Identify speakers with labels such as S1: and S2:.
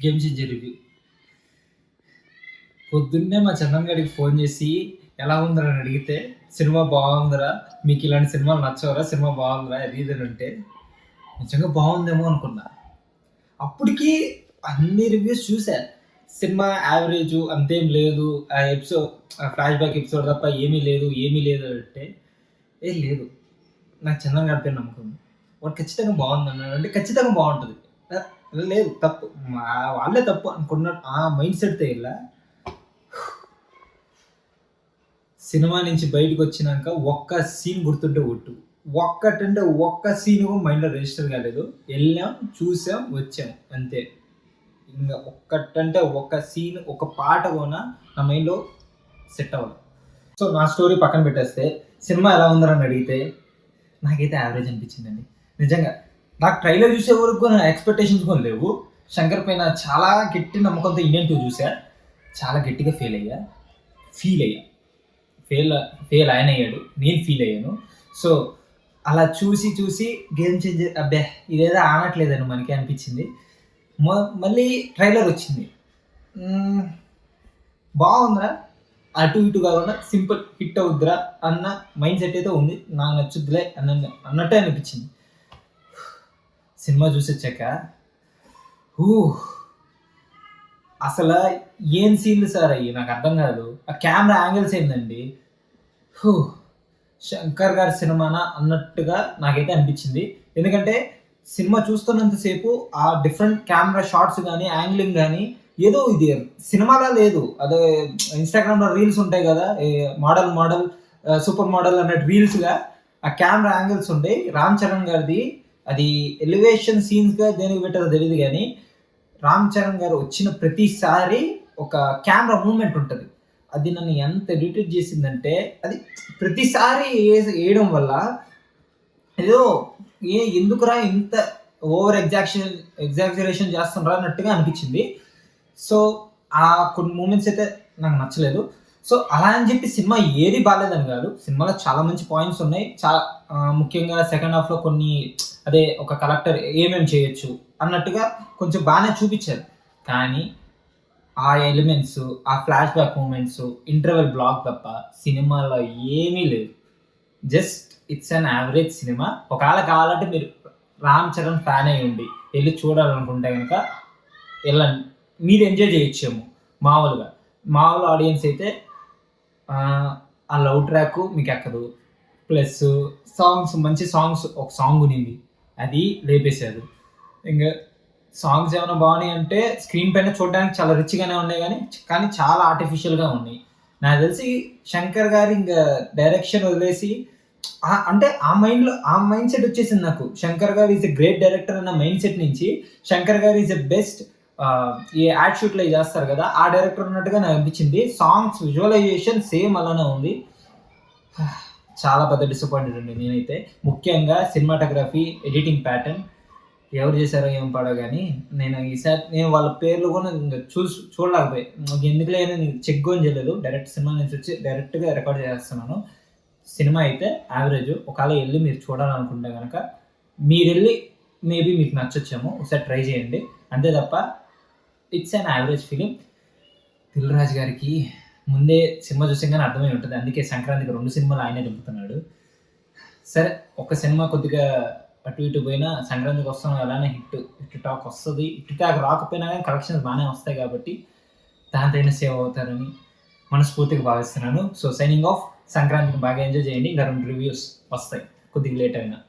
S1: Game changer review. పొద్దున్నే మా చందన్ గాడికి ఫోన్ చేసి ఎలా ఉందిరా అని అడిగితే, సినిమా బాగుందిరా, మీకు ఇలాంటి సినిమాలు నచ్చవరా, సినిమా బాగుందిరా అది ఇది అని అంటే నిజంగా బాగుందేమో అనుకున్నా. అప్పటికి అన్ని రివ్యూస్ చూసా. సినిమా యావరేజ్ అంతేం లేదు, ఆ ఎపిసోడ్ ఫ్లాష్ బ్యాక్ ఎపిసోడ్ తప్ప ఏమీ లేదు అంటే లేదు. నాకు చందన్ గారి పైన నమ్మకం ఉంది. వాడు ఖచ్చితంగా బాగుంది అన్నాడు అంటే ఖచ్చితంగా బాగుంటుంది. లేదు తప్పు, వాళ్ళే తప్పు అనుకున్న ఆ మైండ్ సెట్తో ఇలా సినిమా నుంచి బయటకు వచ్చినాక ఒక్క సీన్ గుర్తుంటే ఒట్టు, ఒక్కటంటే ఒక్క సీన్ మైండ్లో రిజిస్టర్ కాలేదు. వెళ్ళాం, చూసాం, వచ్చాం అంతే. ఇంకా ఒక్కటంటే ఒక్క సీన్, ఒక పాట కూడా నా మైండ్లో సెట్ అవ్వదు. సో నా స్టోరీ పక్కన పెట్టేస్తే సినిమా ఎలా ఉందని అడిగితే నాకైతే యావరేజ్ అనిపించిందండి. నిజంగా నాకు ట్రైలర్ చూసే వరకు నా ఎక్స్పెక్టేషన్స్ కూడా లేవు. శంకర్ పైన చాలా గట్టి నమ్మకంతో ఇండియన్ 2 చూసా. చాలా గట్టిగా ఫీల్ అయ్యా. ఫెయిల్ ఆయన అయ్యాడు, నేను ఫీల్ అయ్యాను. సో అలా చూసి గేమ్ చేంజర్ అబ్బే ఇదేదో ఆనట్లేదని మనకి అనిపించింది. మళ్ళీ ట్రైలర్ వచ్చింది, బాగుందిరా, అటు ఇటు కాకుండా సింపుల్ హిట్ అవుద్దిరా అన్న మైండ్ సెట్ అయితే ఉంది. నాకు నచ్చుద్దిలే అన్నట్టే అనిపించింది. సినిమా చూసొచ్చాక అసలు ఏం సీన్లు సార్ అయ్యి నాకు అర్థం కాదు. ఆ కెమెరా యాంగిల్స్ ఏందండి, శంకర్ గారి సినిమానా అన్నట్టుగా నాకైతే అనిపించింది. ఎందుకంటే సినిమా చూస్తున్నంతసేపు ఆ డిఫరెంట్ కెమెరా షాట్స్ కానీ యాంగిలింగ్ కానీ ఏదో ఇది సినిమాలా లేదు. అదే ఇన్స్టాగ్రామ్లో రీల్స్ ఉంటాయి కదా, మోడల్ సూపర్ మోడల్ అన్నట్టు రీల్స్గా ఆ కెమెరా యాంగిల్స్ ఉంటాయి. రామ్ చరణ్ గారిది అది ఎలివేషన్ సీన్స్గా దేనికి పెట్టారో తెలియదు కానీ రామ్ చరణ్ గారు వచ్చిన ప్రతిసారి ఒక కెమెరా మూమెంట్ ఉంటుంది. అది నన్ను ఎంత ఇరిటేట్ చేసిందంటే, అది ప్రతిసారి వేయడం వల్ల ఏదో ఎందుకురా ఇంత ఓవర్ ఎగ్జాక్జరేషన్ చేస్తుండ్రా అన్నట్టుగా అనిపించింది. సో ఆ కొన్ని మూమెంట్స్ అయితే నాకు నచ్చలేదు. సో అలా అని చెప్పి సినిమా ఏది బాగాలేదని కాదు, సినిమాలో చాలా మంచి పాయింట్స్ ఉన్నాయి. ముఖ్యంగా సెకండ్ హాఫ్లో కొన్ని అదే ఒక కలెక్టర్ ఏమేమి చేయొచ్చు అన్నట్టుగా కొంచెం బాగానే చూపించారు. కానీ ఆ ఎలిమెంట్స్, ఆ flash back moments, interval block తప్ప సినిమాలో ఏమీ లేదు. Just it's an average cinema. ఒకవేళ కావాలంటే మీరు రామ్ చరణ్ ఫ్యాన్ అయ్యి ఉండి వెళ్ళి చూడాలనుకుంటే కనుక వెళ్ళండి, మీరు ఎంజాయ్ చేయొచ్చేమో. మామూలు ఆడియన్స్ అయితే ఆ లవ్ ట్రాక్ మీకు ఎక్కదు. ప్లస్ మంచి సాంగ్స్, ఒక సాంగ్ ఉన్నింది అది లేపేశారు. ఇంకా సాంగ్స్ ఏమైనా బాగున్నాయి అంటే స్క్రీన్ పైన చూడడానికి చాలా రిచ్గానే ఉన్నాయి కానీ చాలా ఆర్టిఫిషియల్గా ఉన్నాయి. నాకు తెలిసి శంకర్ గారు ఇంకా డైరెక్షన్ వదిలేసి అంటే ఆ మైండ్ సెట్ వచ్చేసింది నాకు. శంకర్ గారు ఈజ్ ఎ గ్రేట్ డైరెక్టర్ అన్న మైండ్ సెట్ నుంచి శంకర్ గారు ఈజ్ ఎ బెస్ట్ ఈ యాడ్ షూట్లో చేస్తారు కదా ఆ డైరెక్టర్ ఉన్నట్టుగా నాకు అనిపించింది. సాంగ్స్ విజువలైజేషన్ సేమ్ అలానే ఉంది. చాలా పెద్ద డిసప్పాయింటెడ్ అండి నేనైతే. ముఖ్యంగా సినిమాటోగ్రఫీ, ఎడిటింగ్ ప్యాటర్న్ ఎవరు చేశారో ఏం పడో కానీ నేను వాళ్ళ పేర్లు కూడా చూడలేకపోయి ఎందుకులే నేను చెక్ కూడా చేయలేదు. డైరెక్ట్ సినిమా నుంచి వచ్చి డైరెక్ట్గా రికార్డ్ చేస్తున్నాను. సినిమా అయితే యావరేజ్. ఒకవేళ వెళ్ళి మీరు చూడాలనుకుంటే కనుక మీరు వెళ్ళి మేబీ మీకు నచ్చొచ్చేమో, ఒకసారి ట్రై చేయండి. అంతే తప్ప it's an average film. Dil Raju గారికి ముందే సినిమా చూసాగానే అర్థమై ఉంటుంది, అందుకే సంక్రాంతికి 2 సినిమాలు ఆయనే దింపుతున్నాడు. సరే ఒక సినిమా కొద్దిగా అటు ఇటు పోయినా సంక్రాంతికి వస్తాం అలానే హిట్ టాక్ వస్తుంది. హిట్ టాక్ రాకపోయినా కానీ కలెక్షన్స్ బాగానే వస్తాయి కాబట్టి దాంతైనా సేవ్ అవుతారని మనస్ఫూర్తిగా భావిస్తున్నాను. So signing off. సంక్రాంతికి బాగా ఎంజాయ్ చేయండి. ఇంకా 2 రివ్యూస్ వస్తాయి కొద్దిగా లేట్ అయినా.